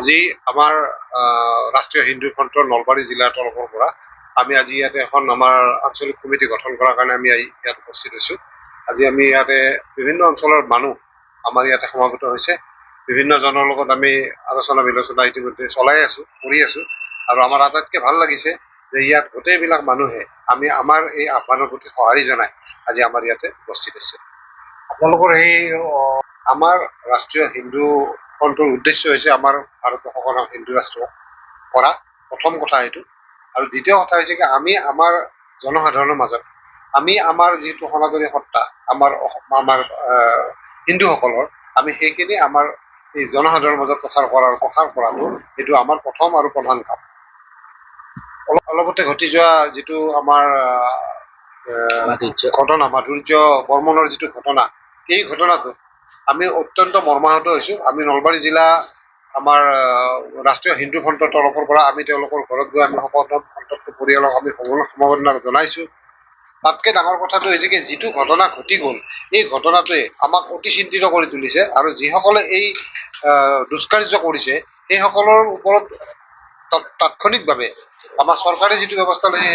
আজি আমাৰ ৰাষ্ট্ৰীয় হিন্দু ফ্ৰণ্টৰ নলবাৰী জিলাৰ তৰফৰ পৰা আমি আজি ইয়াতে এখন আমাৰ আঞ্চলিক কমিটি গঠন কৰাৰ কাৰণে আমি ইয়াত উপস্থিত হৈছোঁ। আজি আমি ইয়াতে বিভিন্ন অঞ্চলৰ মানুহ আমাৰ ইয়াতে সমাবেত হৈছে। বিভিন্ন জনৰ লগত আমি আলোচনা বিলোচনা ইতিমধ্যে চলাই আছোঁ, কৰি আছোঁ। আৰু আমাৰ আটাইতকৈ ভাল লাগিছে যে ইয়াত গোটেইবিলাক মানুহে আমি আমাৰ এই আহ্বানৰ প্ৰতি সঁহাৰি জনাই আজি আমাৰ ইয়াতে উপস্থিত হৈছে। আপোনালোকৰ এই আমাৰ ৰাষ্ট্ৰীয় হিন্দু ফ্ৰণ্টৰ উদ্দেশ্য হৈছে আমাৰ ভাৰতবৰ্ষখনক হিন্দু ৰাষ্ট্ৰ কৰা, প্ৰথম কথা এইটো। আৰু দ্বিতীয় কথা হৈছে কি আমি আমাৰ জনসাধাৰণৰ মাজত আমি আমাৰ যিটো সনাতনী সত্তা আমাৰ হিন্দুসকলৰ আমি সেইখিনি আমাৰ এই জনসাধাৰণৰ মাজত প্ৰচাৰ কৰাটো এইটো আমাৰ প্ৰথম আৰু প্ৰধান কাম। অলপতে ঘটি যোৱা যিটো আমাৰ ঘটনা মাধুৰ্য বৰ্মনৰ যিটো ঘটনা, এই ঘটনাটো আমি অত্যন্ত মৰ্মাহত হৈছোঁ। আমি নলবাৰী জিলা আমাৰ ৰাষ্ট্ৰীয় হিন্দু ফ্ৰণ্টৰ তৰফৰ পৰা আমি তেওঁলোকৰ ঘৰত গৈ আমি সন্তপ্ত পৰিয়ালক আমি সমবেদনা জনাইছোঁ। তাতকৈ ডাঙৰ কথাটো হৈছে কি যিটো ঘটনা ঘটি গ'ল এই ঘটনাটোৱে আমাক অতি চিন্তিত কৰি তুলিছে। আৰু যিসকলে এই দুষ্কাৰ্য কৰিছে সেইসকলৰ ওপৰত তাৎক্ষণিকভাৱে আমাৰ চৰকাৰে যিটো ব্যৱস্থা লৈছে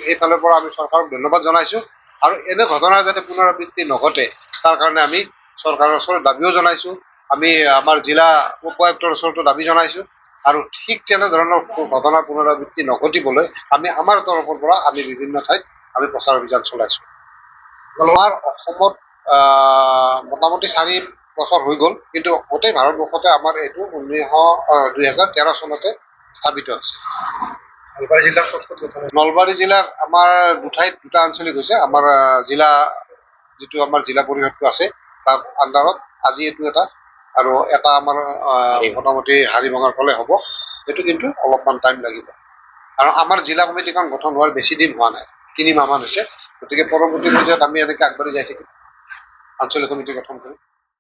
সেইফালৰ পৰা আমি চৰকাৰক ধন্যবাদ জনাইছোঁ। আৰু এনে ঘটনাৰ যাতে পুনৰাবৃত্তি নঘটে তাৰ কাৰণে আমি চৰকাৰৰ ওচৰত দাবীও জনাইছোঁ। আমি আমাৰ জিলা উপায়ুক্তৰ ওচৰতো দাবী জনাইছোঁ। আৰু ঠিক তেনেধৰণৰ ঘটনাৰ পুনৰাবৃত্তি নঘটিবলৈ আমি আমাৰ তৰফৰ পৰা আমি বিভিন্ন ঠাইত আমি প্ৰচাৰ অভিযান চলাইছোঁ। আমাৰ অসমত মোটামুটি 4 বছৰ হৈ গ'ল, কিন্তু গোটেই ভাৰতবৰ্ষতে আমাৰ এইটো 2013 চনতে স্থাপিত হৈছে। নলবাৰী জিলাৰ আমাৰ দুটা আঞ্চলিক হৈছে। আমাৰ জিলা যিটো আমাৰ জিলা পৰিষদটো আছে তাৰ আণ্ডাৰত আজি এইটো এটা, আৰু এটা আমাৰ মোটামুটি হাৰিভঙাৰ ফালে হ'ব। সেইটো কিন্তু অলপমান টাইম লাগিব। আৰু আমাৰ জিলা কমিটিখন গঠন হোৱাৰ বেছি দিন হোৱা নাই, 3 মাহমান হৈছে। গতিকে পৰৱৰ্তী পৰ্যায়ত আমি এনেকৈ আগবাঢ়ি যাই থাকিম, আঞ্চলিক কমিটি গঠন কৰিম।